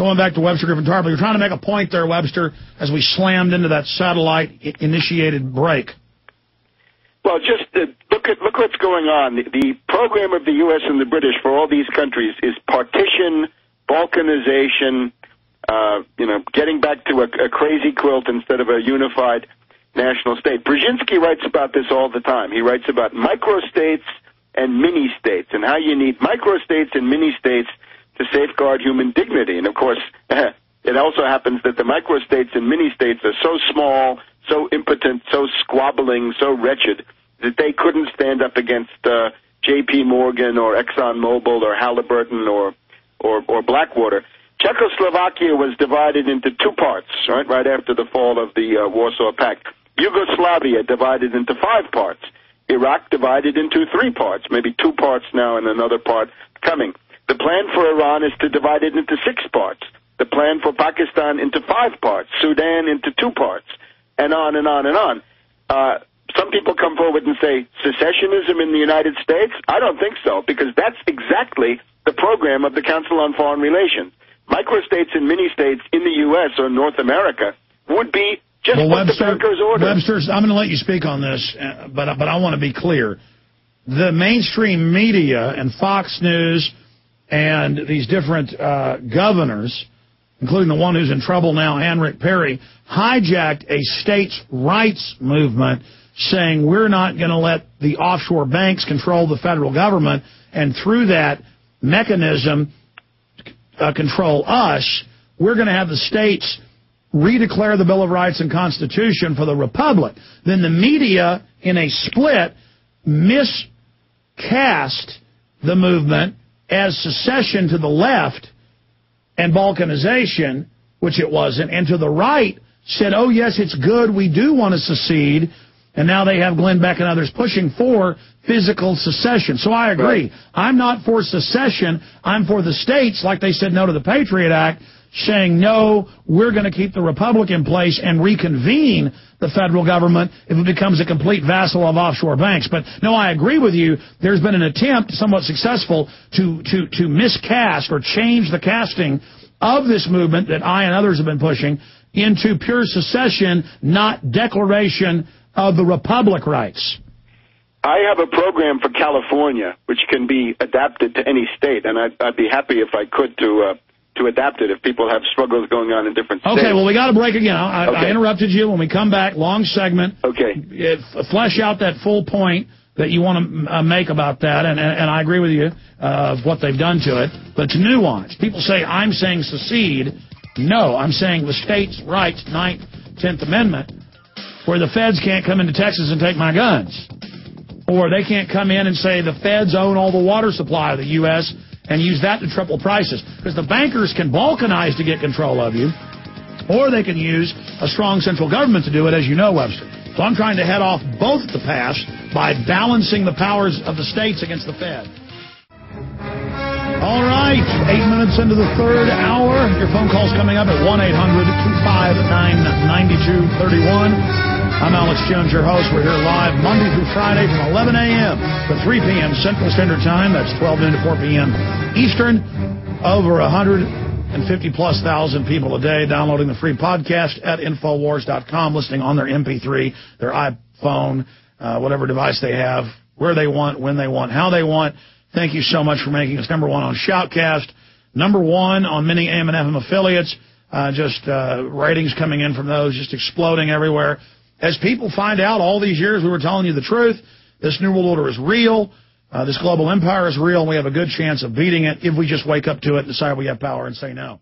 going back to Webster Tarpley, you're trying to make a point there, Webster, as we slammed into that satellite-initiated break. Well, just look what's going on. The program of the U.S. and the British for all these countries is partition, balkanization, getting back to a crazy quilt instead of a unified national state. Brzezinski writes about this all the time. He writes about microstates and mini-states and how you need microstates and mini-states to safeguard human dignity. And, of course, it also happens that the microstates and mini-states are so small, so impotent, so squabbling, so wretched that they couldn't stand up against J.P. Morgan or ExxonMobil or Halliburton or Blackwater. Czechoslovakia was divided into two parts, right after the fall of the Warsaw Pact. Yugoslavia divided into 5 parts. Iraq divided into 3 parts, maybe 2 parts now and another part coming. The plan for Iran is to divide it into 6 parts. The plan for Pakistan into 5 parts. Sudan into 2 parts. And on and on and on. Some people come forward and say, secessionism in the United States? I don't think so, because that's exactly the program of the Council on Foreign Relations. Microstates and mini-states in the U.S. or North America would be just what the bankers ordered. Webster, I'm going to let you speak on this, but I want to be clear. The mainstream media and Fox News and these different governors, including the one who's in trouble now, Rick Perry, hijacked a states' rights movement saying we're not going to let the offshore banks control the federal government, and through that mechanism control us. We're going to have the states redeclare the Bill of Rights and Constitution for the Republic. Then the media, in a split, miscast the movement as secession to the left and balkanization, which it wasn't, and to the right said, oh, yes, it's good, we do want to secede, and now they have Glenn Beck and others pushing for physical secession. So I agree. Right. I'm not for secession. I'm for the states, like they said no to the Patriot Act, saying, no, we're going to keep the Republic in place and reconvene the federal government if it becomes a complete vassal of offshore banks. But, no, I agree with you. There's been an attempt, somewhat successful, to miscast or change the casting of this movement that I and others have been pushing into pure secession, not declaration of the Republic rights. I have a program for California which can be adapted to any state, and I'd be happy if I could to adapt it if people have struggles going on in different states. Okay, well, we got to break again. I interrupted you. When we come back, long segment. Okay. Flesh out that full point that you want to make about that, and I agree with you of what they've done to it, but it's nuanced. People say, I'm saying secede. No, I'm saying the states' rights, 9th, 10th Amendment, where the feds can't come into Texas and take my guns. Or they can't come in and say the feds own all the water supply of the U.S., and use that to triple prices. Because the bankers can balkanize to get control of you, or they can use a strong central government to do it, as you know, Webster. So I'm trying to head off both the paths by balancing the powers of the states against the Fed. All right, 8 minutes into the third hour. Your phone call's coming up at 1-800-259-9231. I'm Alex Jones, your host. We're here live Monday through Friday from 11 a.m. to 3 p.m. Central Standard Time. That's 12 noon to 4 p.m. Eastern. Over 150-plus thousand people a day downloading the free podcast at Infowars.com, listening on their MP3, their iPhone, whatever device they have, where they want, when they want, how they want. Thank you so much for making us number one on Shoutcast, number one on many AM and FM affiliates. Ratings coming in from those just exploding everywhere. As people find out all these years we were telling you the truth, this New World Order is real, this global empire is real, and we have a good chance of beating it if we just wake up to it, decide we have power, and say no.